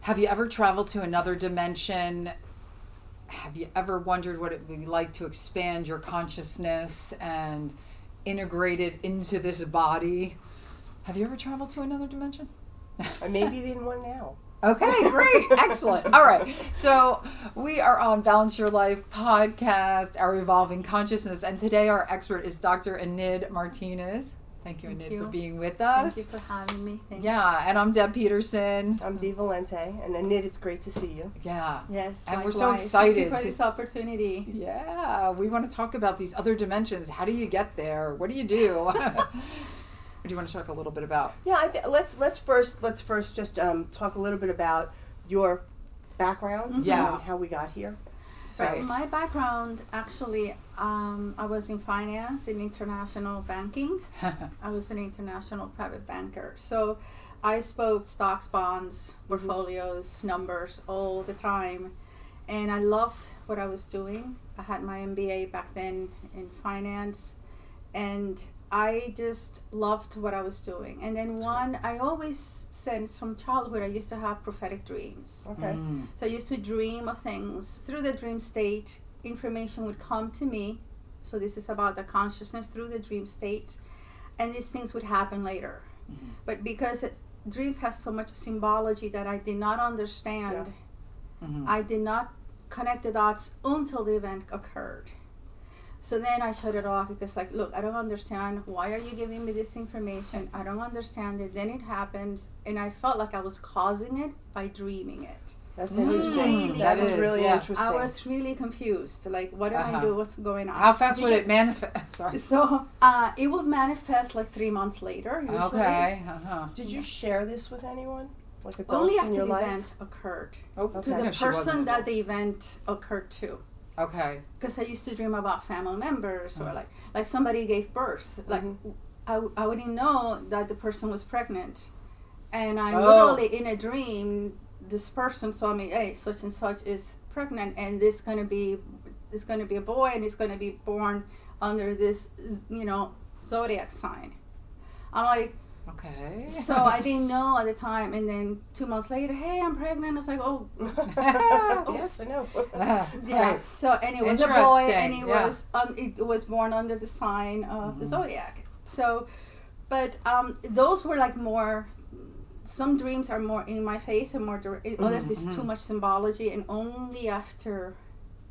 Have you ever traveled to another dimension? Have you ever wondered what it would be like to expand your consciousness and integrate it into this body? Have you ever traveled to another dimension? I may be in one now. Okay, great. Excellent. All right. So we are on Balance Your Life podcast, our evolving consciousness. And today our expert is Dr. Enid Martinez. Thank you, Enid, for being with us. Thank you for having me. Thanks. Yeah, and I'm Deb Peterson. I'm Dee Valente, and Enid, it's great to see you. Yeah. Yes, and likewise. we're so excited. Thank you for this opportunity. Yeah, we want to talk about these other dimensions. How do you get there? What do you do? Do you want to talk a little bit about? Yeah, let's first just talk a little bit about your background and how we got here. So my background, actually, I was in finance, in international banking. I was an international private banker. So I spoke stocks, bonds, portfolios, numbers all the time. And I loved what I was doing. I had my MBA back then in finance. And I just loved what I was doing. And then I always, since from childhood, I used to have prophetic dreams. Okay. So I used to dream of things. Through the dream state, information would come to me. So this is about the consciousness through the dream state. And these things would happen later. Mm-hmm. But because dreams have so much symbology that I did not understand, I did not connect the dots until the event occurred. So then I shut it off because, look, I don't understand. Why are you giving me this information? I don't understand it. Then it happens, and I felt like I was causing it by dreaming it. That's interesting. That is really interesting. I was really confused. Like, what am I doing? What's going on? How fast would it manifest? Sorry. So it would manifest 3 months later, usually. Okay. Did you share this with anyone? Like adults only after in your the life? event occurred. Okay. To the person that the event occurred to. Okay. Because I used to dream about family members or like somebody gave birth. Like I wouldn't know that the person was pregnant, and I literally in a dream, this person saw me. Hey, such and such is pregnant, and this gonna be a boy, and he's gonna be born under this zodiac sign. I'm like. Okay. So I didn't know at the time, and then 2 months later, hey, I'm pregnant. I was like, oh. Yes, I know. Yeah. Right. So and it was a boy, and it was born under the sign of the zodiac. So, but those were more. Some dreams are more in my face, and more direct. Others is too much symbology, and only after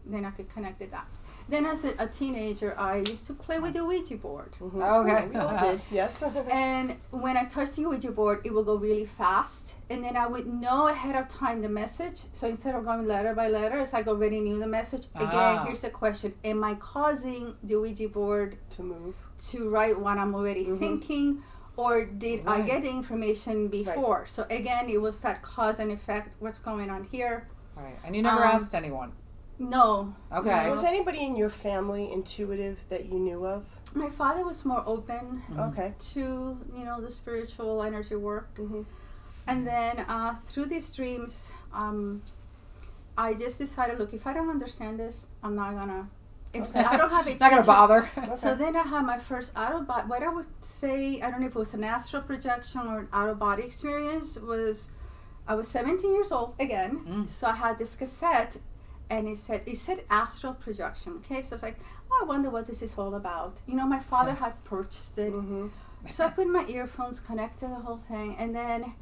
then I could connect the dots. Then as a teenager, I used to play with the Ouija board. Mm-hmm. Okay. We all did, yes. And when I touched the Ouija board, it would go really fast. And then I would know ahead of time the message. So instead of going letter by letter, it's like I already knew the message. Again, here's the question. Am I causing the Ouija board to move? To write what I'm already thinking? Or did I get the information before? Right. So again, it was that cause and effect. What's going on here? Right. And you never asked anyone? No. Okay. Was anybody in your family intuitive that you knew of? My father was more open to, the spiritual energy work. Mm-hmm. And then through these dreams, I just decided, look, if I don't understand this, I'm not going to. I don't have it. Not going to bother. So then I had my first out-of-body, what I would say, I don't know if it was an astral projection or an out-of-body experience, was I was 17 years old again. So I had this cassette. And it said astral projection. Okay, so I was like, I wonder what this is all about. My father had purchased it. Mm-hmm. So I put my earphones, connected the whole thing, and then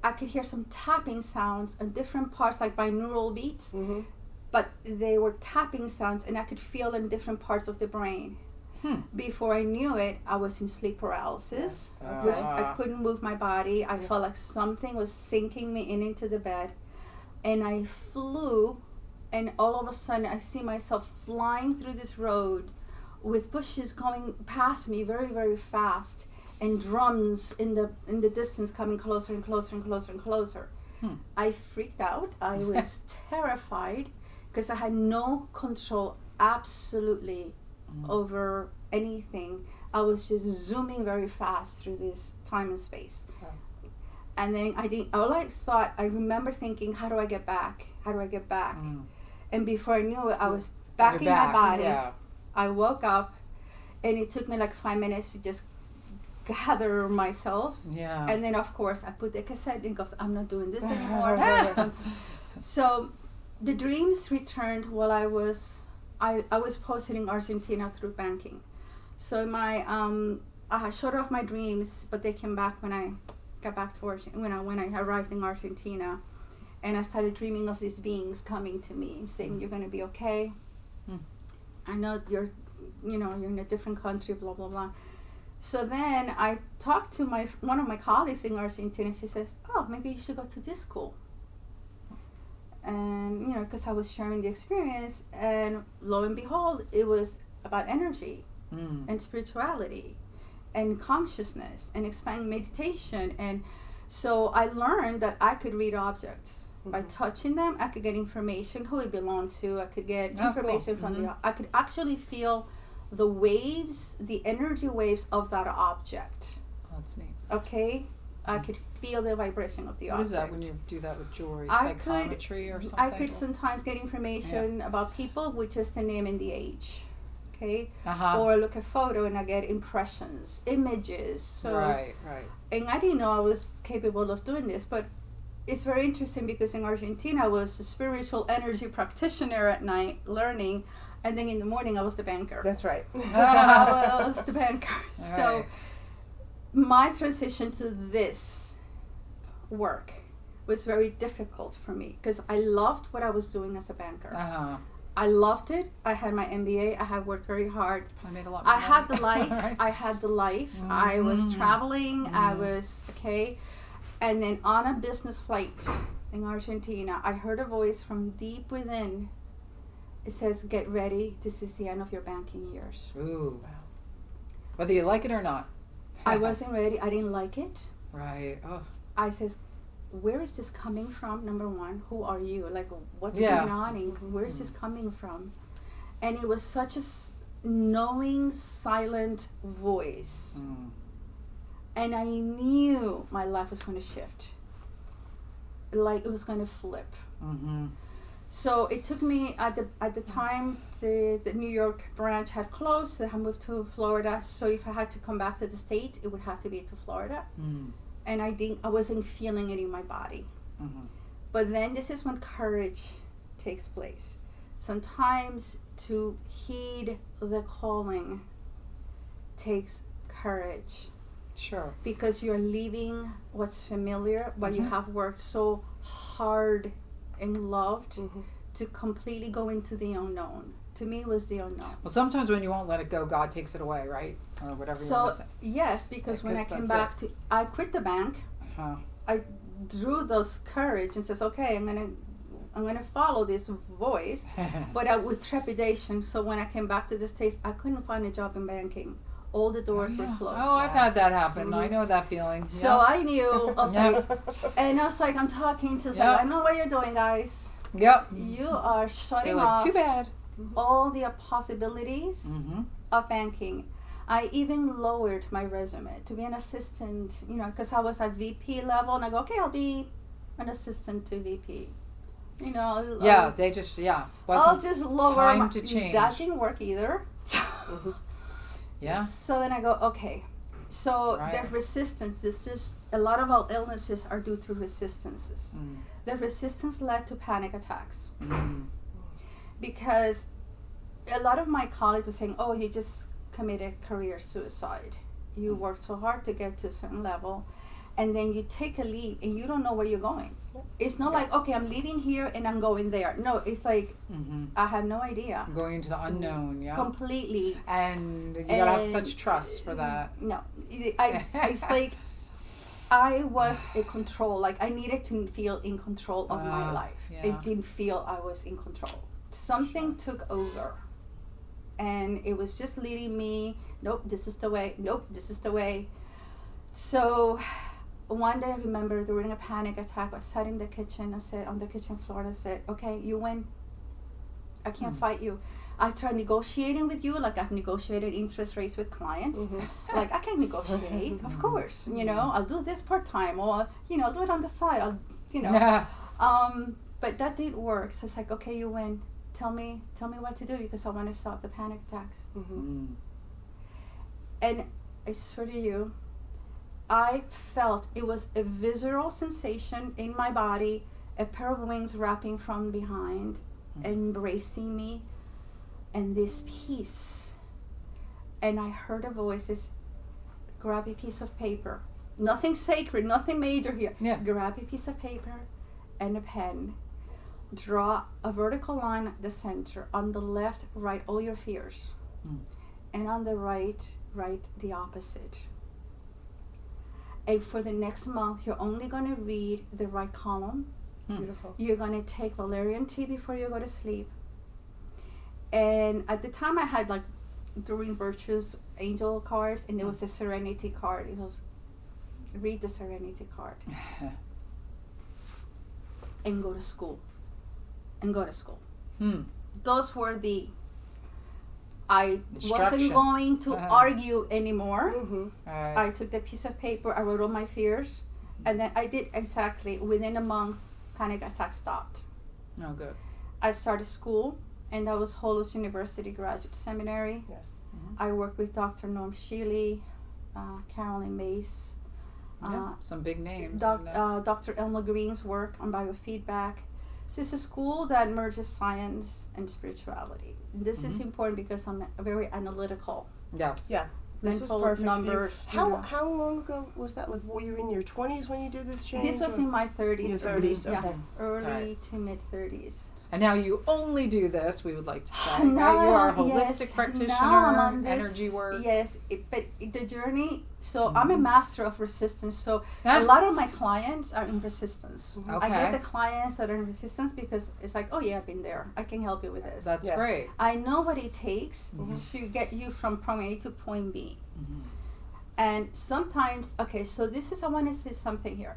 I could hear some tapping sounds on different parts, like binaural beats. Mm-hmm. But they were tapping sounds, and I could feel in different parts of the brain. Before I knew it, I was in sleep paralysis, which I couldn't move my body. I felt like something was sinking me into the bed, and I flew. And all of a sudden, I see myself flying through this road with bushes going past me very, very fast, and drums in the distance coming closer and closer and closer and closer. I freaked out. I was terrified because I had no control absolutely over anything. I was just zooming very fast through this time and space. And then I remember thinking, how do I get back? How do I get back? And before I knew it, I was back in my body. Yeah. I woke up, and it took me 5 minutes to just gather myself. Yeah. And then, of course, I put the cassette and goes, I'm not doing this anymore. So the dreams returned while I was posted in Argentina through banking. So I shut off my dreams, but they came back when I got back to Argentina, when I arrived in Argentina. And I started dreaming of these beings coming to me, saying, you're going to be okay. I know you're in a different country, blah, blah, blah. So then I talked to one of my colleagues in Argentina. She says, oh, maybe you should go to this school. And, because I was sharing the experience. And lo and behold, it was about energy and spirituality and consciousness and expanding meditation. And so I learned that I could read objects. By touching them, I could get information, who it belonged to. I could get information from I could actually feel the waves, the energy waves of that object. Oh, that's neat. Okay? I could feel the vibration of the object. What is that when you do that with jewelry? Psychometry or something? I could sometimes get information about people with just the name and the age. Okay? Or look at photo and I get impressions, images. So, right. And I didn't know I was capable of doing this, but it's very interesting because in Argentina I was a spiritual energy practitioner at night learning, and then in the morning I was the banker. That's right. I was the banker. So my transition to this work was very difficult for me because I loved what I was doing as a banker. I loved it. I had my MBA. I had worked very hard. I made a lot more money. Had the life. I had the life. I was traveling. I was okay. And then on a business flight in Argentina, I heard a voice from deep within. It says, get ready. This is the end of your banking years. Ooh. Whether you like it or not. I wasn't ready. I didn't like it. Right. Oh. I says, where is this coming from? Number one, who are you? Like, what's going on? And where is this coming from? And it was such a knowing, silent voice. And I knew my life was going to shift. Like it was going to flip. So it took me at the time the New York branch had closed. So I moved to Florida. So if I had to come back to the States, it would have to be to Florida. And I wasn't feeling it in my body. But then this is when courage takes place. Sometimes to heed the calling takes courage. Sure. Because you're leaving what's familiar, what you have worked so hard and loved to completely go into the unknown. To me, it was the unknown. Well, sometimes when you won't let it go, God takes it away, right? Or whatever you want to say. Yes, because when I came back I quit the bank. I drew those courage and says, okay, I'm gonna follow this voice, but with trepidation. So when I came back to the States, I couldn't find a job in banking. All the doors were closed. Oh, I've had that happen. I know that feeling. So I knew. I was like, I'm talking to. I know what you're doing, guys. Yep. You are shutting off. Too bad. All the possibilities of banking. I even lowered my resume to be an assistant. Because I was at VP level, and I go, okay, I'll be an assistant to VP. They just I'll just lower time to change. That didn't work either. Yeah. So then I go, okay. So the resistance, this is a lot of our illnesses are due to resistances. The resistance led to panic attacks. Because a lot of my colleagues were saying, oh, you just committed career suicide. You worked so hard to get to a certain level, and then you take a leap and you don't know where you're going. It's not like, okay, I'm leaving here and I'm going there. No, it's like, I have no idea. I'm going into the unknown, Completely. And you gotta have such trust for that. No. It's like, I was in control. Like, I needed to feel in control of my life. It didn't feel I was in control. Something took over. And it was just leading me, nope, this is the way. Nope, this is the way. So one day I remember during a panic attack, I sat in the kitchen. I said, on the kitchen floor, I said, okay, you win. I can't fight you. I tried negotiating with you, like I've negotiated interest rates with clients. Like, I can negotiate, of course. I'll do this part-time, or, I'll do it on the side. But that didn't work. So it's like, okay, you win. Tell me what to do, because I want to stop the panic attacks. And I swear to you, I felt it was a visceral sensation in my body, a pair of wings wrapping from behind, embracing me, and this peace. And I heard a voice that says, grab a piece of paper. Nothing sacred, nothing major here. Yeah. Grab a piece of paper and a pen. Draw a vertical line at the center. On the left, write all your fears. And on the right, write the opposite. And for the next month, you're only going to read the right column. Beautiful. You're going to take valerian tea before you go to sleep. And at the time, I had like Doreen Birch's angel cards, and there was a serenity card. It was, read the serenity card. And go to school. And go to school. Those were the, I wasn't going to argue anymore. Right. I took the piece of paper, I wrote all my fears, and then I did exactly, within a month, panic attack stopped. Oh, good. I started school, and that was Hollis University Graduate Seminary. Yes. I worked with Dr. Norm Shealy, Carolyn Mace, some big names. Dr. Elma Green's work on biofeedback. So it's a school that merges science and spirituality. This is important because I'm very analytical. Yes. Yeah. This Mental was perfect numbers. How long ago was that? Like, were you in your 20s when you did this change? This was in my 30s. Your 30s, Yeah, okay. early to mid 30s. And now you only do this, we would like to say. Now Right? You are a I'm- holistic yes, practitioner, now I'm on this, energy work. Yes, but the journey, so I'm a master of resistance. So Yeah. a lot of my clients are in resistance. I Okay. get the clients that are in resistance because it's like, oh yeah, I've been there. I can help you with this. That's Yes. great. I know what it takes to get you from point A to point B. And sometimes, okay, so this is, I want to say something here.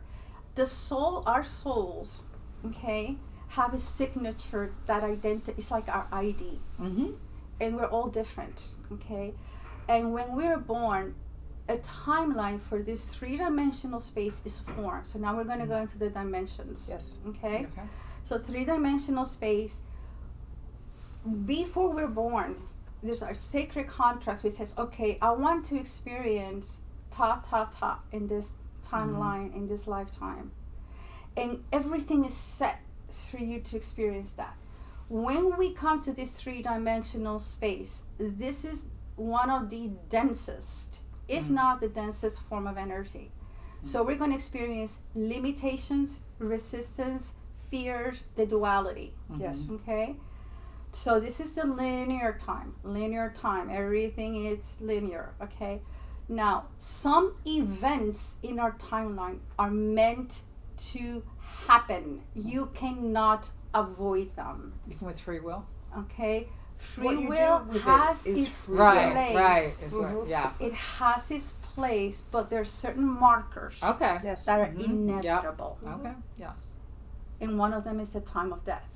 The soul, our souls, okay, have a signature that it's like our ID. And we're all different, okay? And when we're born, a timeline for this three-dimensional space is formed. So now we're going to go into the dimensions. Yes. Okay? So three-dimensional space, before we're born, there's our sacred contracts which says, okay, I want to experience ta in this timeline, in this lifetime. And everything is set for you to experience that. When we come to this three-dimensional space, this is one of the densest, if not the densest form of energy. So we're going to experience limitations, resistance, fears, the duality. Yes. Okay? So this is the linear time. Everything is linear. Okay? Now, some events in our timeline are meant to happen. You cannot avoid them. Even with free will? Okay? What Free you will do with has it is its free place. will. Right. Is what, yeah. It has its place, but there are certain markers Okay. Yes. that are inevitable. Okay. Yes. And one of them is the time of death.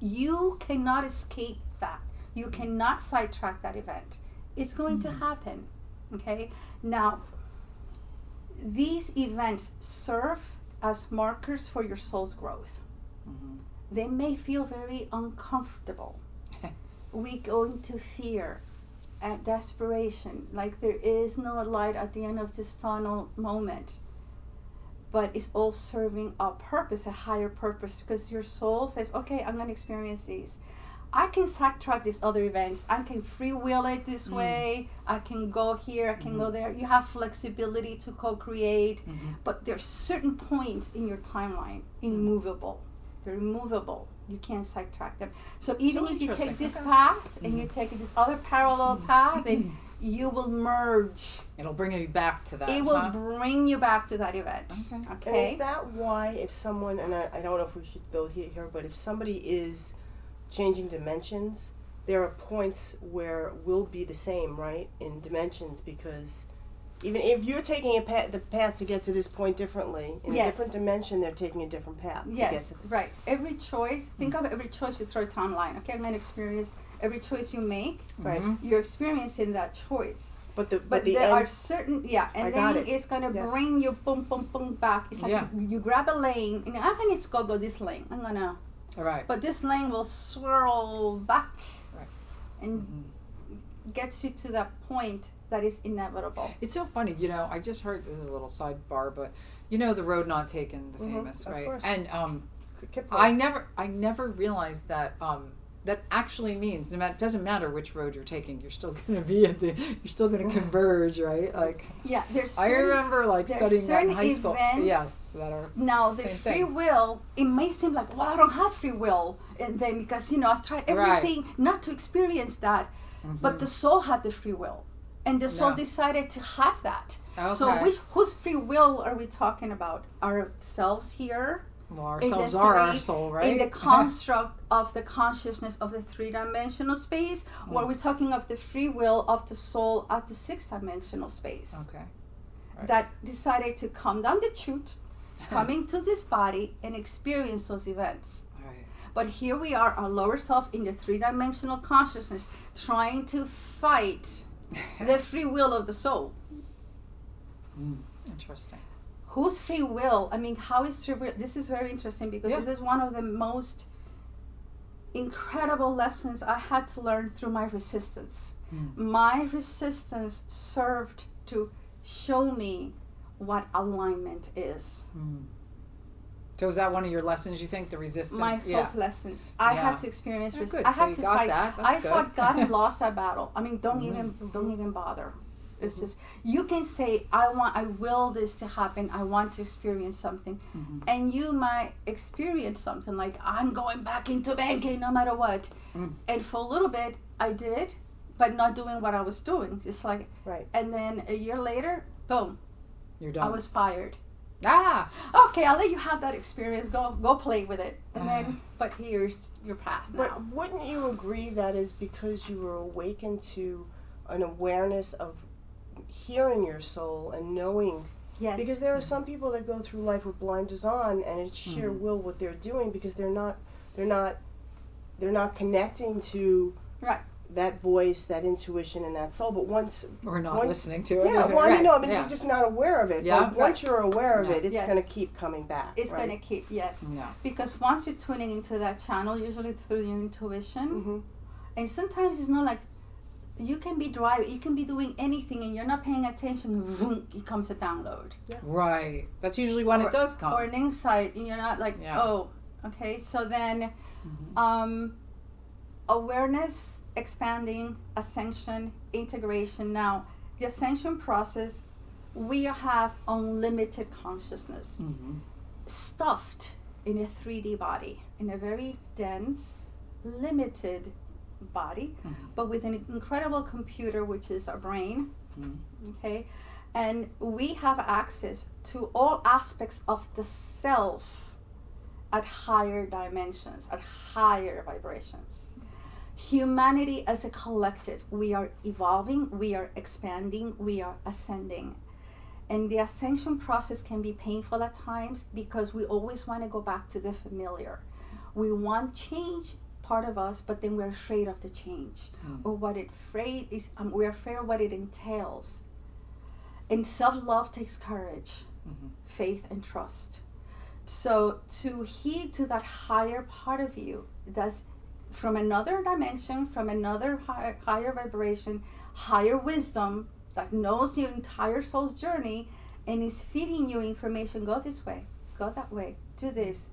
You cannot escape that. You cannot sidetrack that event. It's going to happen. Okay? Now, these events serve as markers for your soul's growth. They may feel very uncomfortable. We go into fear and desperation, like there is no light at the end of this tunnel moment. But it's all serving a purpose, a higher purpose, because your soul says, okay, I'm going to experience these. I can sidetrack these other events. I can free will it this way. I can go here, I can go there. You have flexibility to co-create, but there's certain points in your timeline, immovable. They're immovable. You can't sidetrack them. So even if you take this path and you take this other parallel path, then you will merge. It'll bring you back to that. It will bring you back to that event. And is that why if someone, and I don't know if we should build here, but if somebody is changing dimensions, there are points where we'll be the same, right, in dimensions, because even if you're taking the path to get to this point differently, in a different dimension, they're taking a different path. Yes, right. Every choice, think of every choice you throw a timeline. Okay, I'm going to experience every choice you make. Right. You're experiencing that choice. But the there are end, certain, and got then it. it's going to bring you boom, boom, boom back. It's like you grab a lane, and I'm going to go this lane. I'm going to, but this lane will swirl back and gets you to that point that is inevitable. It's so funny, I just heard, this is a little sidebar, but the road not taken, the famous, right? Of course. And Keep I going. never realized that that actually means it doesn't matter which road you're taking, you're still going to be you're still going to converge, right? Like, Yeah, there's I remember studying that in high certain school. events. Yes, that are Now, the same free thing. will, it may seem like, well, I don't have free will. And then because, I've tried everything not to experience that. But the soul had the free will. And the soul Yeah. decided to have that. Okay. So whose free will are we talking about? Ourselves here? Well, In the ourselves are our three- soul, right? In the construct of the consciousness of the three-dimensional space, or we're talking of the free will of the soul at the six-dimensional space. Okay. Right. That decided to come down the chute, come into this body and experience those events. Right. But here we are, our lower self in the three-dimensional consciousness, trying to fight the free will of the soul. Interesting. Whose free will? I mean, how is free will? This is very interesting because Yeah. this is one of the most incredible lessons I had to learn through my resistance. My resistance served to show me what alignment is. So was that one of your lessons, you think, the resistance? My soul's lessons. I had to experience good. resistance. I So had you to got fight. that. That's I good. fought God and lost that battle. I mean, don't even bother. It's just, you can say, I will this to happen. I want to experience something. And you might experience something like, I'm going back into banking no matter what. And for a little bit, I did, but not doing what I was doing. Just like, Right. and then a year later, boom, You're done. I was fired. Ah! Okay, I'll let you have that experience. Go play with it. And then, but here's your path now. But wouldn't you agree that is because you were awakened to an awareness of hearing your soul and knowing? Yes. Because there are some people that go through life with blinders on, and it's sheer will what they're doing because they're not connecting to Right. that voice, that intuition, and that soul. But once Or not once- listening to it. yeah, well, Right. I mean, Yeah. you're just not aware of it. Yeah. But once you're aware of Yeah. it, it's Yes. going to keep coming back. It's right? going to keep, yes. Yeah. Because once you're tuning into that channel, usually through your intuition, Mm-hmm. and sometimes it's not like, you can be driving, you can be doing anything and you're not paying attention, vroom, it comes a download. Right. That's usually when it does come. Or an insight, and you're not like, Yeah. oh, okay. So then, awareness, expanding, ascension, integration. Now, the ascension process, we have unlimited consciousness stuffed in a 3D body, in a very dense, limited body, but with an incredible computer, which is our brain. Okay, and we have access to all aspects of the self at higher dimensions, at higher vibrations. Humanity as a collective, we are evolving, we are expanding, we are ascending. And the ascension process can be painful at times because we always want to go back to the familiar. We want change, part of us, but then we're afraid of the change or what it afraid is. We're afraid of what it entails. And self-love takes courage, faith, and trust. So to heed to that higher part of you, that's from another dimension, from another higher vibration, higher wisdom that knows your entire soul's journey and is feeding you information. Go this way, go that way, do this.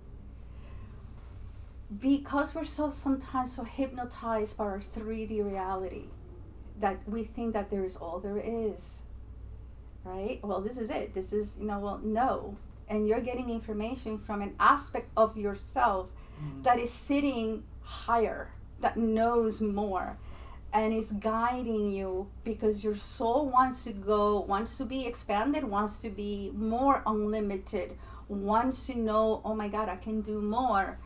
Because we're sometimes so hypnotized by our 3D reality that we think that there is all there is, right? Well, this is it. This is, well, no. And you're getting information from an aspect of yourself that is sitting higher, that knows more, and is guiding you because your soul wants to be expanded, wants to be more unlimited, wants to know, oh my God, I can do more.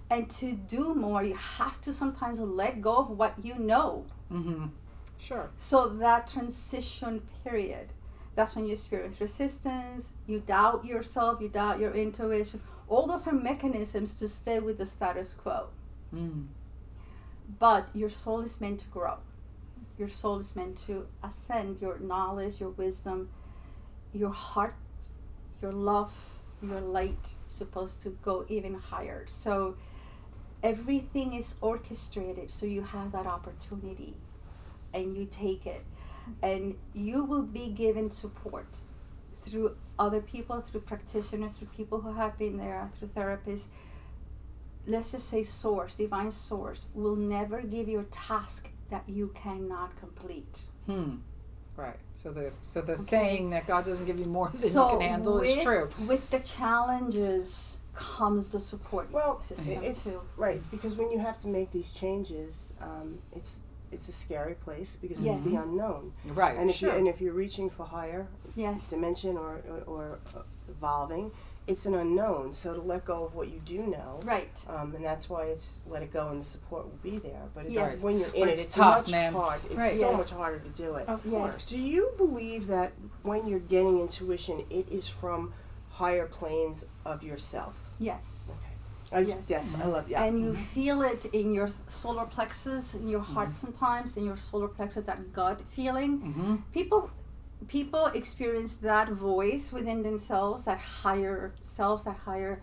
And to do more, you have to sometimes let go of what you know. Sure. So that transition period, that's when you experience resistance, you doubt yourself, you doubt your intuition. All those are mechanisms to stay with the status quo. But your soul is meant to grow. Your soul is meant to ascend. Your knowledge, your wisdom, your heart, your love, your light supposed to go even higher. So everything is orchestrated so you have that opportunity and you take it. and you will be given support through other people, through practitioners, through people who have been there, through therapists. Let's just say source, divine source, will never give you a task that you cannot complete. Right. So the saying that God doesn't give you more than you can handle is true. With the challenges comes the support system too. Right, because when you have to make these changes, it's a scary place because it's the unknown. Right. And if you're reaching for higher dimension or evolving, it's an unknown. So to let go of what you do know, right, and that's why it's let it go, and the support will be there. But when you're in but it's tough, much hard. It's so much harder to do it. Of course. Do you believe that when you're getting intuition, it is from higher planes of yourself? Yes. Okay. Yes, I love that. And you feel it in your solar plexus, in your heart sometimes, in your solar plexus, that gut feeling. People experience that voice within themselves, that higher self, that higher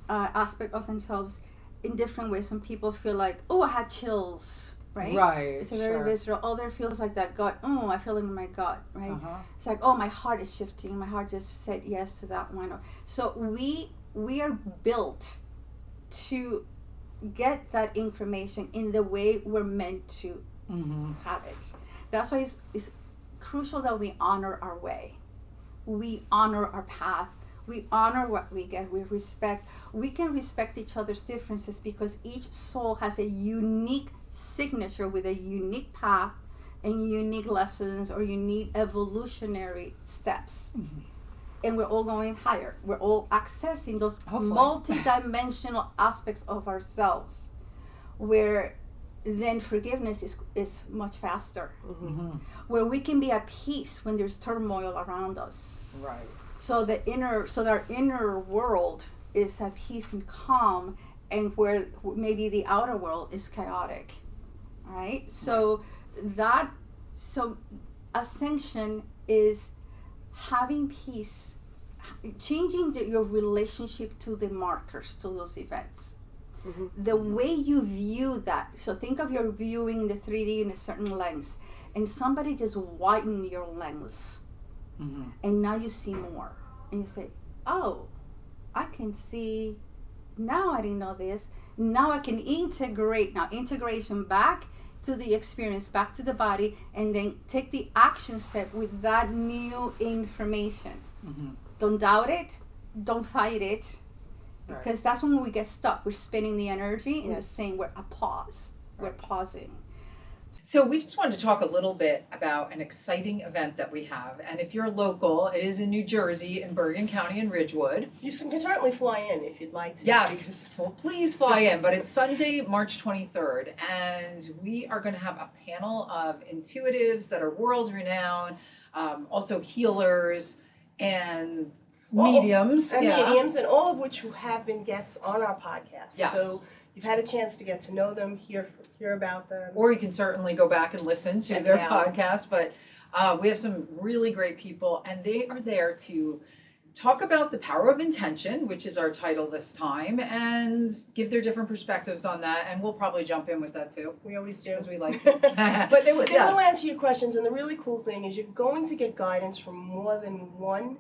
aspect of themselves in different ways. Some people feel like, oh, I had chills, right? Right. It's a very visceral. Other feels like that gut, oh, I feel it in my gut, right? It's like, oh, my heart is shifting. My heart just said yes to that one. So we are built to get that information in the way we're meant to have it. That's why it's crucial that we honor our way. We honor our path. We honor what we get. We respect. We can respect each other's differences because each soul has a unique signature with a unique path and unique lessons or unique evolutionary steps. And we're all going higher. We're all accessing those multi-dimensional aspects of ourselves where then forgiveness is much faster. Where we can be at peace when there's turmoil around us. Right. So our inner world is at peace and calm, and where maybe the outer world is chaotic. Right? So ascension is having peace, changing your relationship to the markers, to those events. The way you view that. So think of your viewing the 3D in a certain lens, and somebody just widened your lens, and now you see more, and you say, "Oh, I can see. Now I didn't know this. Now I can integrate. Now integration back to the experience, back to the body, and then take the action step with that new information. Don't doubt it. Don't fight it." Because that's when we get stuck. We're spinning the energy and saying we're a pause. We're pausing. So we just wanted to talk a little bit about an exciting event that we have. And if you're local, it is in New Jersey, in Bergen County and Ridgewood. You can certainly fly in if you'd like to. Yes, please fly in. But it's Sunday, March 23rd. And we are going to have a panel of intuitives that are world-renowned, also healers and mediums. Mediums, and all of which who have been guests on our podcast. Yes. So you've had a chance to get to know them, hear about them. Or you can certainly go back and listen to their podcast. But we have some really great people, and they are there to talk about the power of intention, which is our title this time, and give their different perspectives on that. And we'll probably jump in with that too. We always do. Because we like to. But they will answer your questions, and the really cool thing is you're going to get guidance from more than one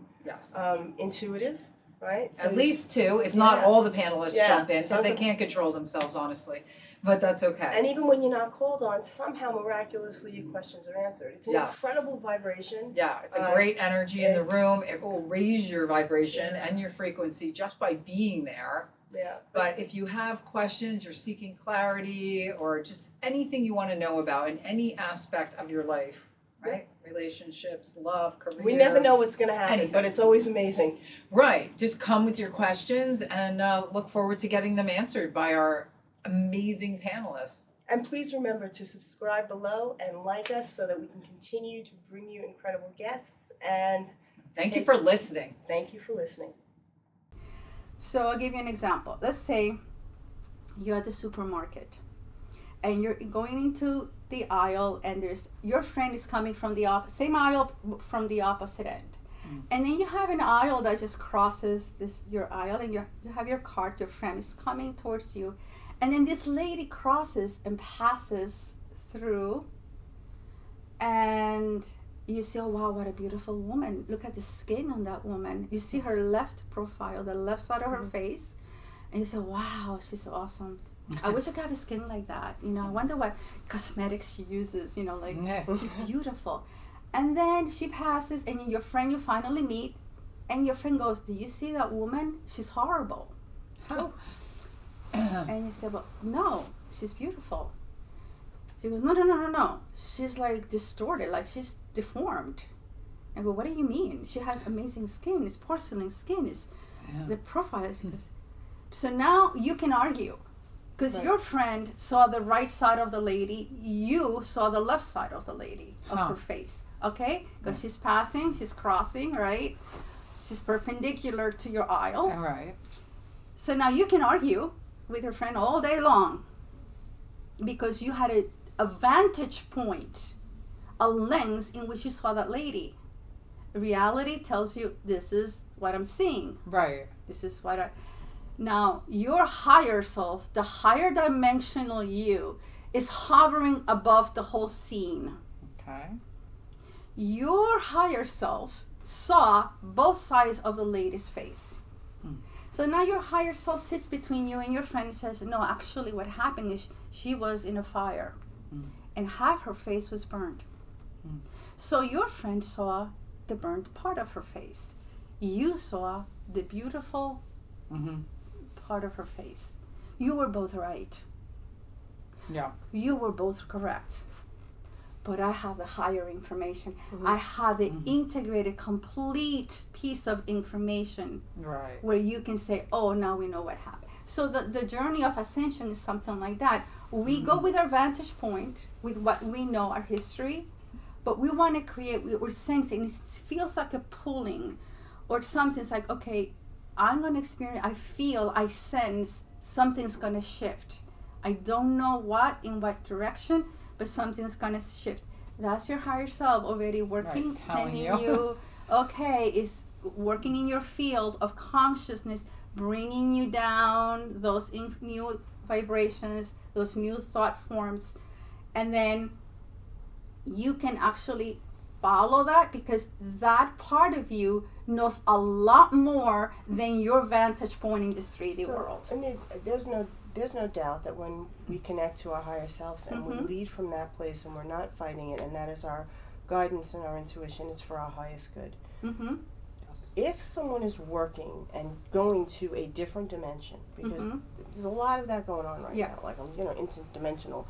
intuitive, right? So at least two, if not all the panelists jump in, because they can't control themselves, honestly. But that's okay. And even when you're not called on, somehow miraculously your questions are answered. It's an incredible vibration. Yeah, it's a great energy in the room. It will raise your vibration and your frequency just by being there. Yeah. But if you have questions, you're seeking clarity, or just anything you want to know about in any aspect of your life, right? Relationships, love, career. We never know what's going to happen, but it's always amazing. Right. Just come with your questions and look forward to getting them answered by our amazing panelists. And please remember to subscribe below and like us so that we can continue to bring you incredible guests. And thank you for listening. Thank you for listening. So I'll give you an example. Let's say you're at the supermarket and you're going into the aisle, and your friend is coming from the same aisle from the opposite end. And then you have an aisle that just crosses your aisle, and you have your cart, your friend is coming towards you. And then this lady crosses and passes through, and you see, oh wow, what a beautiful woman. Look at the skin on that woman. You see her left profile, the left side of her face, and you say, wow, she's awesome. I wish I could have a skin like that. You know, I wonder what cosmetics she uses, you know, like she's beautiful. And then she passes, and your friend you finally meet, and your friend goes, do you see that woman? She's horrible. Huh. And you say, well, no, she's beautiful. She goes, no. She's like distorted, like she's deformed. I go, what do you mean? She has amazing skin. It's porcelain skin. It's the profile. So now you can argue. Because your friend saw the right side of the lady, you saw the left side of the lady, of her face. Okay? Because she's passing, she's crossing, right? She's perpendicular to your aisle. All right. So now you can argue with your friend all day long because you had a vantage point, a lens in which you saw that lady. Reality tells you, this is what I'm seeing. Right. This is what Now, your higher self, the higher dimensional you, is hovering above the whole scene. Okay. Your higher self saw both sides of the lady's face. So now your higher self sits between you and your friend and says, no, actually what happened is she was in a fire and half her face was burned. So your friend saw the burnt part of her face. You saw the beautiful part of her face. You were both right. Yeah. You were both correct. But I have the higher information. I have the integrated, complete piece of information. Right. Where you can say, oh, now we know what happened. So the journey of ascension is something like that. We go with our vantage point, with what we know, our history, but we want to create, we're sensing, it feels like a pulling or something. It's like, okay, I'm going to experience, I sense something's going to shift. I don't know what, in what direction, but something's going to shift. That's your higher self already working, right, sending you, okay, is working in your field of consciousness, bringing you down those new vibrations, those new thought forms, and then you can actually follow that because that part of you knows a lot more than your vantage point in this 3D world. And there's no doubt that when we connect to our higher selves and we lead from that place and we're not fighting it, and that is our guidance and our intuition, it's for our highest good. If someone is working and going to a different dimension, because there's a lot of that going on right now, like interdimensional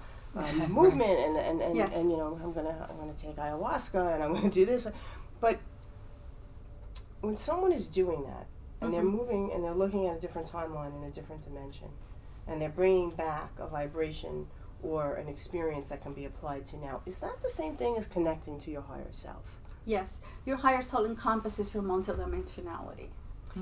movement, and you know, I'm gonna take ayahuasca and I'm gonna do this, but when someone is doing that and they're moving and they're looking at a different timeline in a different dimension, and they're bringing back a vibration or an experience that can be applied to now, is that the same thing as connecting to your higher self? Yes, your higher self encompasses your multidimensionality.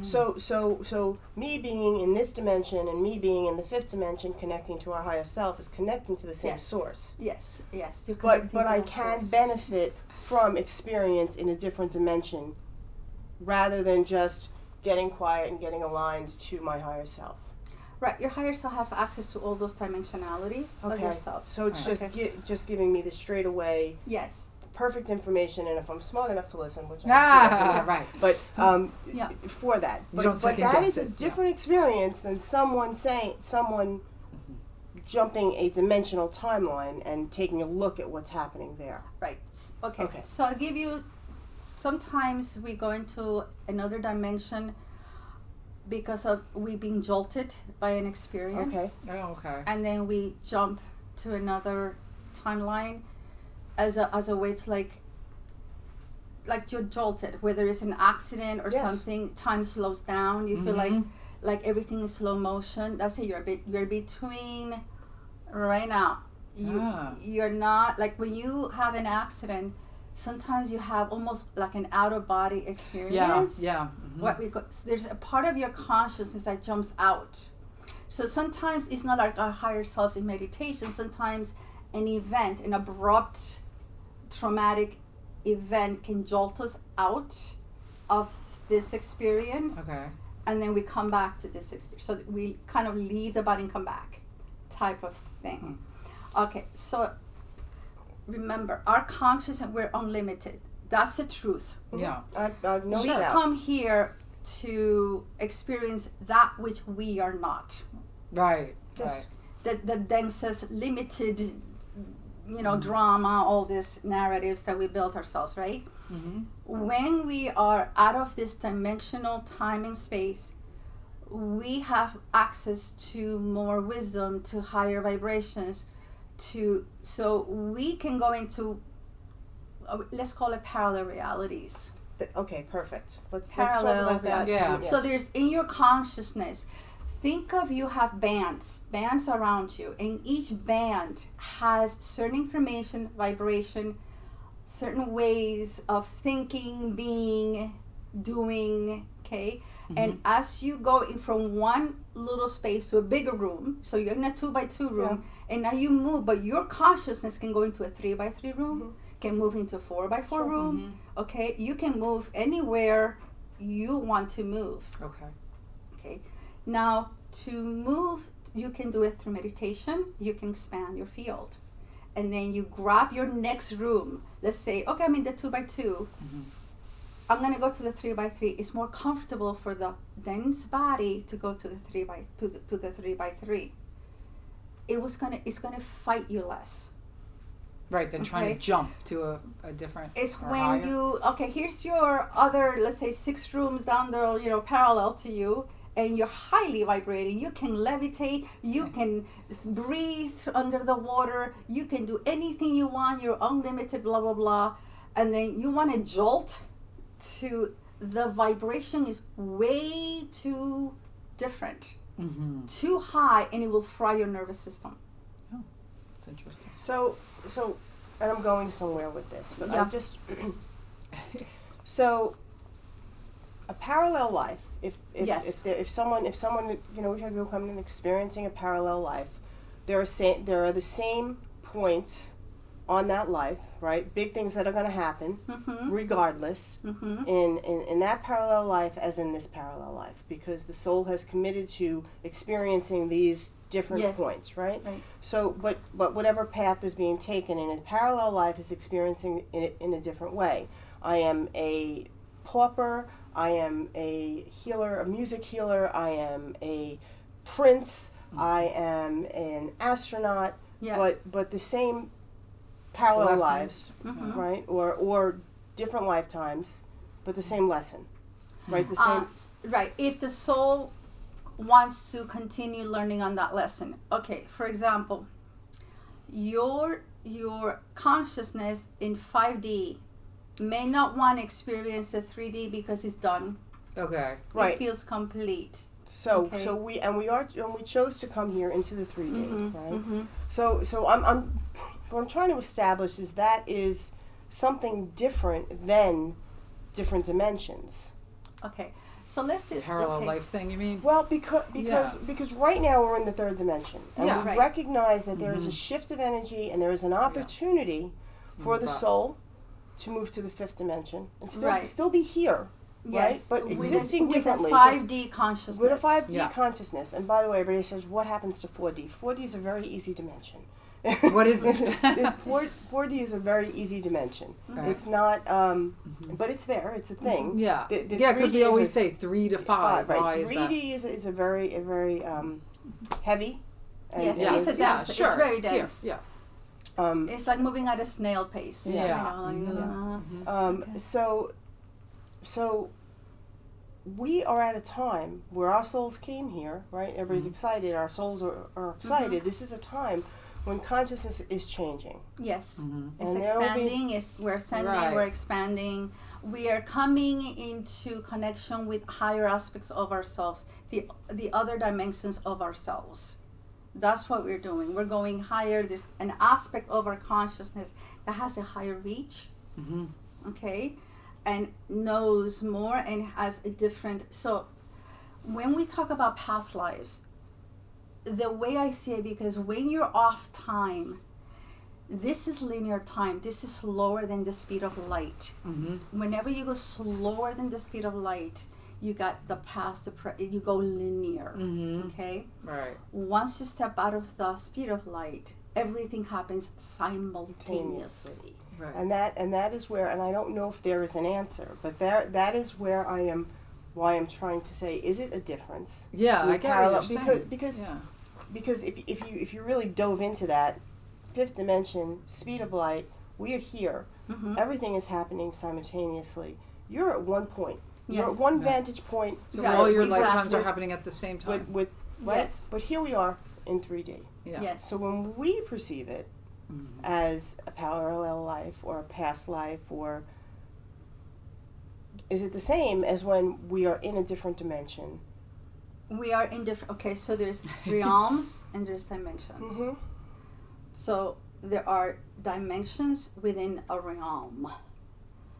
So me being in this dimension and me being in the fifth dimension, connecting to our higher self, is connecting to the same source. Yes. You're but I can benefit from experience in a different dimension, rather than just getting quiet and getting aligned to my higher self. Right, your higher self has access to all those dimensionalities of yourself. So it's just giving me the straight away. Yes. Perfect information, and if I'm smart enough to listen, which right, but for that, but that is a different experience than someone jumping a dimensional timeline and taking a look at what's happening there. Right. Okay. So I'll give you. Sometimes we go into another dimension because of we being jolted by an experience. Okay. And then we jump to another timeline. As a way to like you're jolted, whether it's an accident or something, time slows down. You feel like everything is slow motion. That's it. You're between right now. You're not like when you have an accident. Sometimes you have almost like an out of body experience. There's a part of your consciousness that jumps out. So sometimes it's not like our higher selves in meditation. Sometimes an event, an abrupt traumatic event can jolt us out of this experience. Okay. And then we come back to this experience. So we kind of leave the body and come back type of thing. Okay, so remember, our consciousness, we're unlimited. That's the truth. Yeah. I've no We doubt. come here to experience that which we are not. Right. Yes. The densest, limited, drama, all these narratives that we built ourselves, right? Mm-hmm. When we are out of this dimensional time and space, we have access to more wisdom, to higher vibrations, so we can go into, let's call it parallel realities. Okay, perfect. Let's Parallel talk about that. Yeah. Yes. So there's in your consciousness, think of you have bands around you, and each band has certain information, vibration, certain ways of thinking, being, doing, okay? And as you go in from one little space to a bigger room, so you're in a 2x2 room, and now you move, but your consciousness can go into a 3x3 room, can move into a 4x4 room, okay? You can move anywhere you want to move. Okay. Now, to move, you can do it through meditation. You can expand your field. And then you grab your next room. Let's say, okay, I'm in the 2x2. I'm going to go to the 3x3. It's more comfortable for the dense body to go to the 3x3. It's going to fight you less. Right, then trying to jump to a different. It's or when higher. here's your other, let's say 6 rooms down the, parallel to you, and you're highly vibrating. You can levitate, you can breathe under the water, you can do anything you want, you're unlimited, blah, blah, blah. And then you want to jolt to the vibration is way too different, too high, and it will fry your nervous system. Oh, that's interesting. So, and I'm going somewhere with this, but Yeah. I just so a parallel life. If someone we have people coming and experiencing a parallel life, there are the same points on that life, right? Big things that are going to happen, regardless, in that parallel life as in this parallel life, because the soul has committed to experiencing these different points, right? So, but whatever path is being taken in a parallel life is experiencing it in a different way. I am a pauper. I am a healer, a music healer. I am a prince. I am an astronaut. Yeah. But the same parallel Lessons. lives, right? Or different lifetimes, but the same lesson, right? The same. Right. If the soul wants to continue learning on that lesson, okay. For example, your consciousness in 5D may not want to experience the 3D because it's done. Okay. Right. It feels complete. So we chose to come here into the 3D, right? So what I'm trying to establish is that is something different than different dimensions. Okay. So let's just Parallel life thing, you mean? Well, because right now we're in the 3rd dimension, and Yeah. we Right. recognize that there is a shift of energy, and there is an opportunity for the move up. soul to move to the 5th dimension and Right. still be here, right? Yes, But with existing with differently. a 5D consciousness. With a 5D Yeah. consciousness. And by the way, everybody says, what happens to 4D? 4D is a very easy dimension. What is it? 4D is a very easy dimension. Right. It's not, but it's there. It's a thing. Yeah. The Yeah, because 3D we is always a- say 3 to 5. Why Right. is 3D is a very heavy. Yes, that? it's a Yeah, dense. sure. It's very It's here. dense. Yeah. It's like moving at a snail pace. Yeah. You know, Okay. So we are at a time where our souls came here, right? Everybody's excited. Our souls are excited. This is a time when consciousness is changing. Yes, it's And there will be- expanding. We're ascending. Right. We're expanding. We are coming into connection with higher aspects of ourselves, the other dimensions of ourselves. That's what we're doing. We're going higher. There's an aspect of our consciousness that has a higher reach, okay, and knows more and has a different. So when we talk about past lives, the way I see it, because when you're off time, this is linear time. This is slower than the speed of light. Whenever you go slower than the speed of light, you got the past, you go linear. Okay? Right. Once you step out of the speed of light, everything happens simultaneously. Right. And that is where, and I don't know if there is an answer, but that is where why I'm trying to say, is it a difference? Yeah, I get what you're saying. Because if you really dove into that, fifth dimension, speed of light, we are here. Mm-hmm. Everything is happening simultaneously. You're at one point. Yes. You're at one vantage point. So Right. all your Exactly. lifetimes are happening at the same time. Yes. But here we are in 3D. Yeah. Yes. So when we perceive it as a parallel life or a past life, or is it the same as when we are in a different dimension? We are in different. Okay, so there's realms and there's dimensions. Mm-hmm. So there are dimensions within a realm.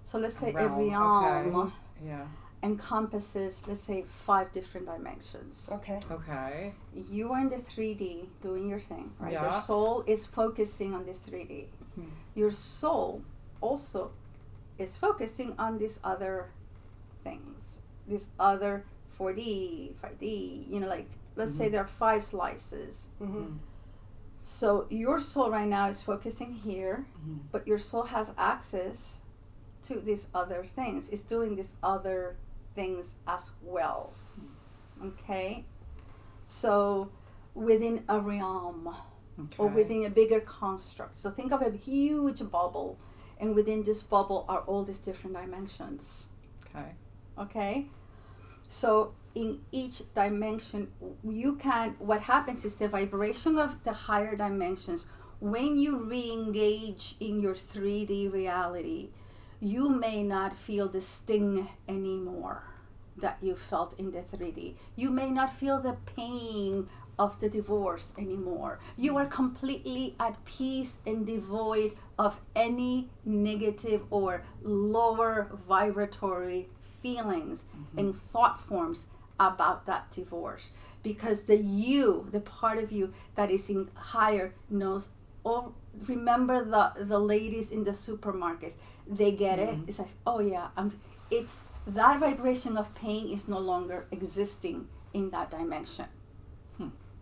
So let's say a realm Okay. Yeah. encompasses, let's say, 5 different dimensions. Okay. You are in the 3D doing your thing, right? Yeah. Your soul is focusing on this 3D. Your soul also is focusing on these other things, these other 4D, 5D, like, let's say there are 5 slices. Mm-hmm. So your soul right now is focusing here, but your soul has access to these other things. It's doing these other things as well. Okay? So within a realm or within a bigger construct. So think of a huge bubble, and within this bubble are all these different dimensions. Okay. Okay? So in each dimension, what happens is the vibration of the higher dimensions, when you re-engage in your 3D reality, you may not feel the sting anymore that you felt in the 3D. You may not feel the pain of the divorce anymore. You are completely at peace and devoid of any negative or lower vibratory feelings and thought forms about that divorce, because the part of you that is in higher knows. Oh, remember the ladies in the supermarkets, they get it. It's like, oh yeah, it's that vibration of pain is no longer existing in that dimension.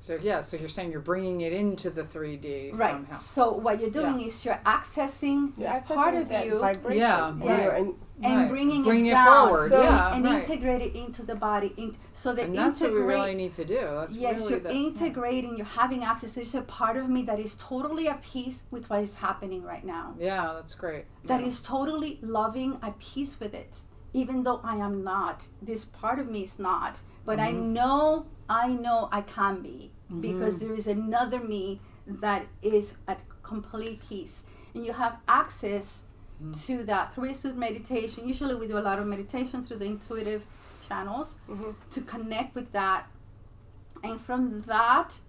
So you're saying you're bringing it into the 3D Right. somehow. So what you're doing is you're accessing this part of that you vibration. Yeah. Yes. and bringing Bring it it down, forward, so yeah, and right. integrate it into the body. So that And that's what we really need to do. That's yes, really you're integrating. You're having access. There's a part of me that is totally at peace with what is happening right now. Yeah, that's great. That is totally loving, at peace with it, even though I am not. This part of me is not, but I know I can be, because there is another me that is at complete peace, and you have access to that through meditation. Usually we do a lot of meditation through the intuitive channels to connect with that, and from that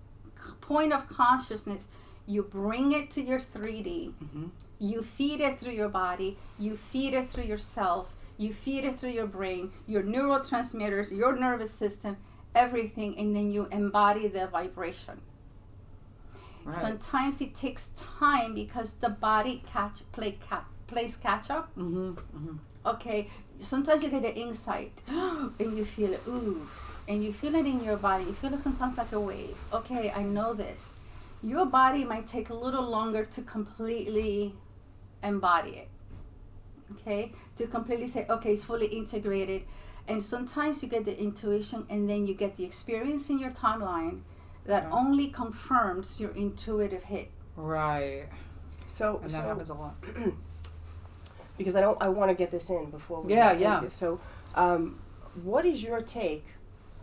point of consciousness you bring it to your 3D. You feed it through your body, you feed it through your cells, you feed it through your brain, your neurotransmitters, your nervous system, everything, and then you embody the vibration. Right. Sometimes it takes time because the body plays catch up. Okay, sometimes you get the insight and you feel it, ooh, and you feel it in your body. You feel it sometimes like a wave. Okay, I know this. Your body might take a little longer to completely embody it. Okay, to completely say, okay, it's fully integrated. And sometimes you get the intuition, and then you get the experience in your timeline that only confirms your intuitive hit. Right. So that happens a lot. Because I want to get this in before we Yeah. this. So what is your take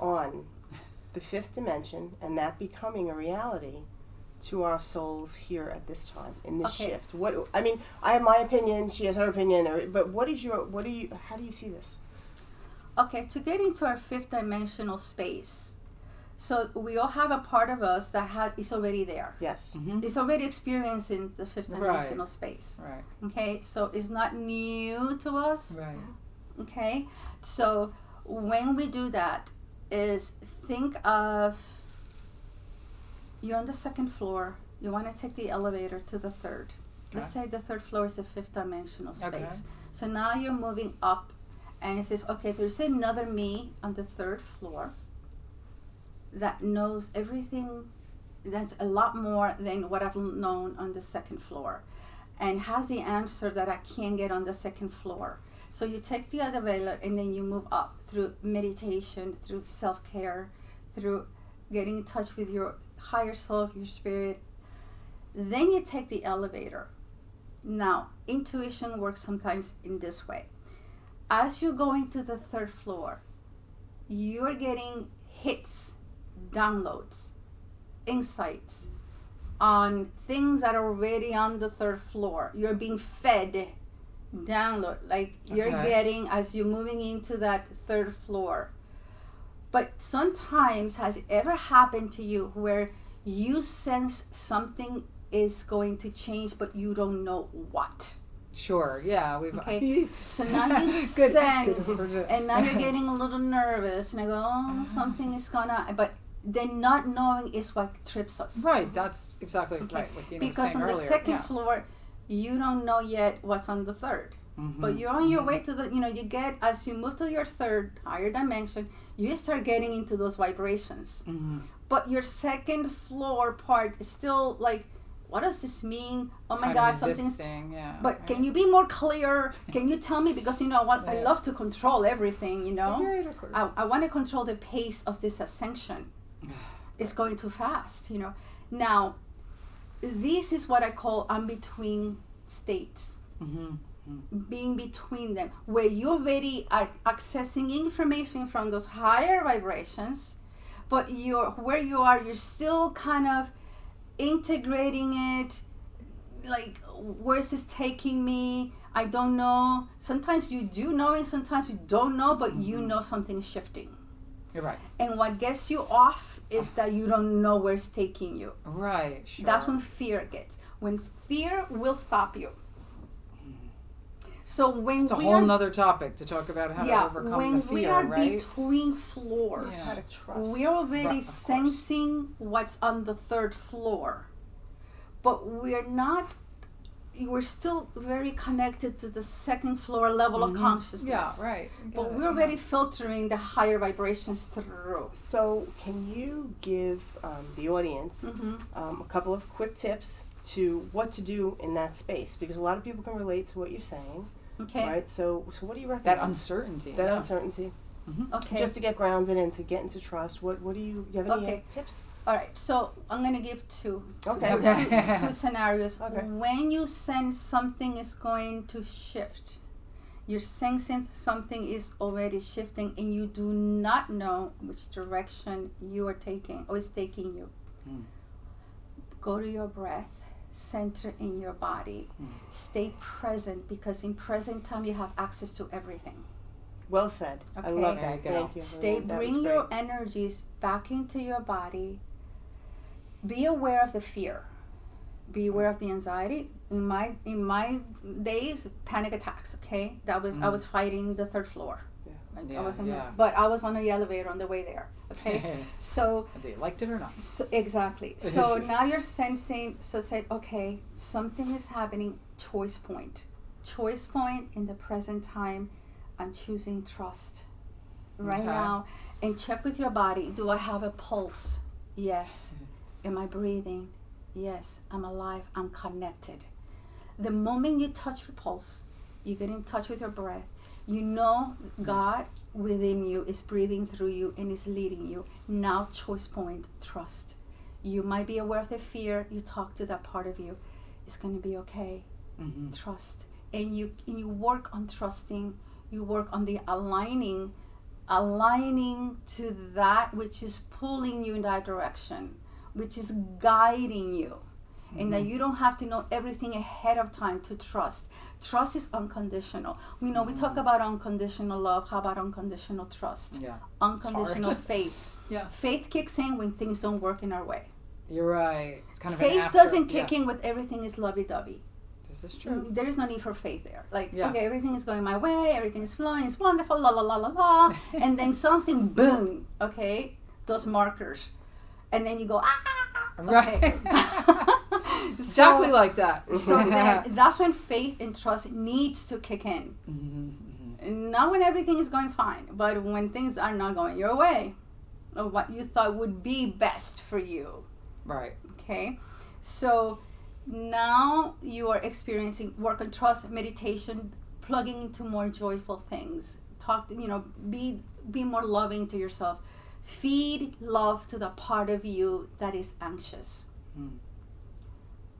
on the 5th dimension and that becoming a reality to our souls here at this time in this shift? I have my opinion, she has her opinion, but how do you see this? Okay, to get into our 5th dimensional space, so we all have a part of us that is already there. Yes. It's already experiencing the 5th dimensional space. Right. Okay, so it's not new to us. Right. Okay, so when we do that, is think of you're on the 2nd floor. You want to take the elevator to the 3rd. Let's say the 3rd floor is the 5th dimensional space. Okay. So now you're moving up, and it says, okay, there's another me on the 3rd floor that knows everything that's a lot more than what I've known on the second floor, and has the answer that I can't get on the second floor. So you take the elevator and then you move up through meditation, through self-care, through getting in touch with your higher self, your spirit. Then you take the elevator. Now, intuition works sometimes in this way. As you're going to the third floor, you're getting hits, downloads, insights on things that are already on the third floor. You're being fed download, like you're getting as you're moving into that third floor. But sometimes, has it ever happened to you where you sense something is going to change, but you don't know what? Sure, yeah. Okay, so now you sense, and now you're getting a little nervous, and I go, oh, something is gonna, but then not knowing is what trips us. Right, that's exactly right, what Dina was saying earlier. Because on the second floor, you don't know yet what's on the third. But you're on your way to the, you get, as you move to your third higher dimension, you start getting into those vibrations. But your second floor part is still like, what does this mean? Oh my God, something's... But can you be more clear? Can you tell me? Because, I love to control everything, Right, of course. I want to control the pace of this ascension. It's going too fast, Now, this is what I call in-between states. Being between them, where you already are accessing information from those higher vibrations, but where you are, you're still kind of integrating it, like, where's this taking me? I don't know. Sometimes you do know and sometimes you don't know, but you know something's shifting. You're right. And what gets you off is that you don't know where it's taking you. Right, sure. That's when fear gets. When fear will stop you. So when it's a whole nother topic to talk about how to overcome the fear, when we are right? between floors, how to trust. we're already sensing what's on the third floor, but we're still very connected to the second floor level of consciousness. Yeah, right. But we're already filtering the higher vibrations through. So can you give the audience a couple of quick tips to what to do in that space? Because a lot of people can relate to what you're saying. Okay. Right. So what do you recommend? That uncertainty. Uncertainty. Okay. Just to get grounded and to get into trust. What do you have any tips? All right. So I'm gonna give two scenarios. Okay. When you sense something is going to shift, you're sensing something is already shifting, and you do not know which direction you are taking or is taking you. Go to your breath. Center in your body. Stay present, because in present time you have access to everything. Well said. Okay. I love that. Thank you. Bring your energies back into your body. Be aware of the fear. Be aware of the anxiety. In my days, panic attacks. Okay, I was fighting the third floor. But I was on the elevator on the way there. Okay, so whether you liked it or not. So, exactly. So now you're sensing. So said, okay, something is happening. Choice point in the present time. I'm choosing trust right now, and check with your body. Do I have a pulse? Yes. Am I breathing? Yes. I'm alive. I'm connected. The moment you touch your pulse, you get in touch with your breath. You know God within you is breathing through you and is leading you. Now, choice point, trust. You might be aware of the fear. You talk to that part of you. It's going to be okay. Trust. And you work on trusting. You work on the aligning to that which is pulling you in that direction, which is guiding you. And that you don't have to know everything ahead of time to trust. Trust is unconditional. We talk about unconditional love. How about unconditional trust? Yeah. Unconditional faith. Yeah. Faith kicks in when things don't work in our way. You're right. It's kind of faith doesn't kick in with everything is lovey-dovey. This is true. There is no need for faith there. Okay, everything is going my way. Everything is flowing. It's wonderful. La la la la la. And then something, boom. Okay, those markers, and then you go Right. Exactly like that. So that's when faith and trust needs to kick in. Not when everything is going fine, but when things are not going your way, or what you thought would be best for you. Right. Okay, so now you are experiencing work on trust, meditation, plugging into more joyful things. Talk to, be more loving to yourself. Feed love to the part of you that is anxious.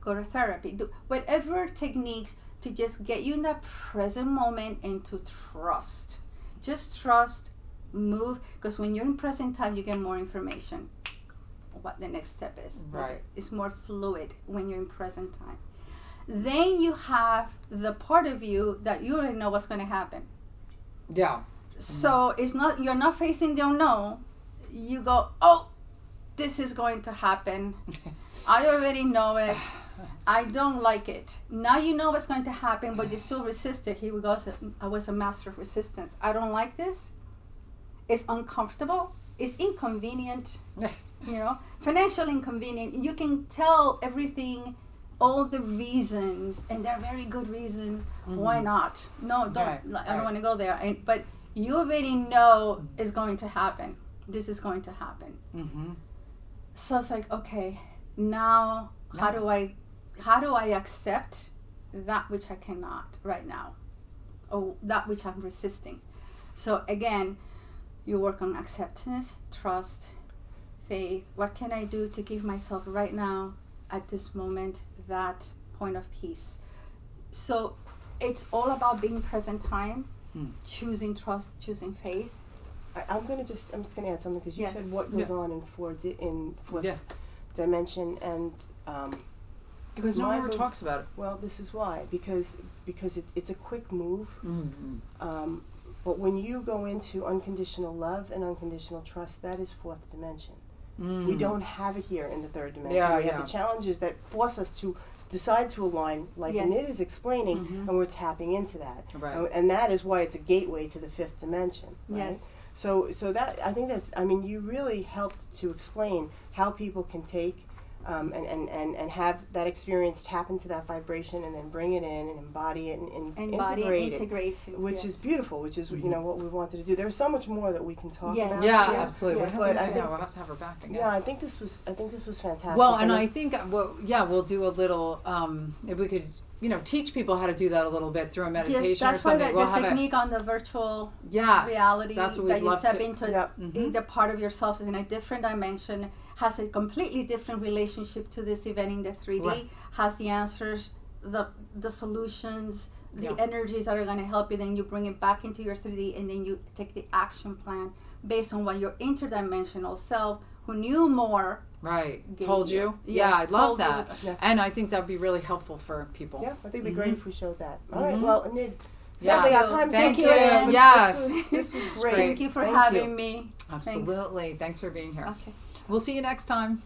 Go to therapy. Do whatever techniques to just get you in that present moment and to trust. Just trust, move, because when you're in present time, you get more information what the next step is. Right. It's more fluid when you're in present time. Then you have the part of you that you already know what's going to happen. Yeah. So it's not, you're not facing the unknown. You go, oh, this is going to happen. I already know it. I don't like it. Now you know what's going to happen, but you still resist it. Here we go. I was a master of resistance. I don't like this. It's uncomfortable. It's inconvenient. Financial inconvenient. You can tell everything, all the reasons, and they're very good reasons. Why not? No, don't. I don't want to go there. But you already know it's going to happen. This is going to happen. So it's like, okay, now how do I accept that which I cannot right now, or that which I'm resisting? So again, you work on acceptance, trust, faith. What can I do to give myself right now, at this moment, that point of peace? So it's all about being present time, choosing trust, choosing faith. I'm just gonna add something, because you said what goes on in fourth dimension, and because no one ever talks about it. Well, this is why, because it's a quick move. But when you go into unconditional love and unconditional trust, that is fourth dimension. We don't have it here in the third dimension. We have the challenges that force us to decide to align, like Enid is explaining, and we're tapping into that. Right. And that is why it's a gateway to the fifth dimension. Right? Yes. So that, I think that's, you really helped to explain how people can take and have that experience, tap into that vibration, and then bring it in and embody it and integrate it, which is beautiful, which is what we wanted to do. There's so much more that we can talk about. Yeah, absolutely. But I think we'll have to have her back again. Yeah, I think this was fantastic. Well, and I think we'll do a little. If we could, teach people how to do that a little bit through a meditation or something. That's why the technique on the virtual reality that's what that you step to. into, the part of yourself is in a different dimension, has a completely different relationship to this event in the 3D, has the answers, the solutions, the energies that are going to help you. Then you bring it back into your 3D, and then you take the action plan based on what your interdimensional self, who knew more, told you. Yes, I love that. Yeah. And I think that would be really helpful for people. Yeah, I think it'd be great if we showed that. All right, well, Enid, thank you. Yes. This was great. Thank you for having me. Absolutely. Thanks for being here. Okay. We'll see you next time.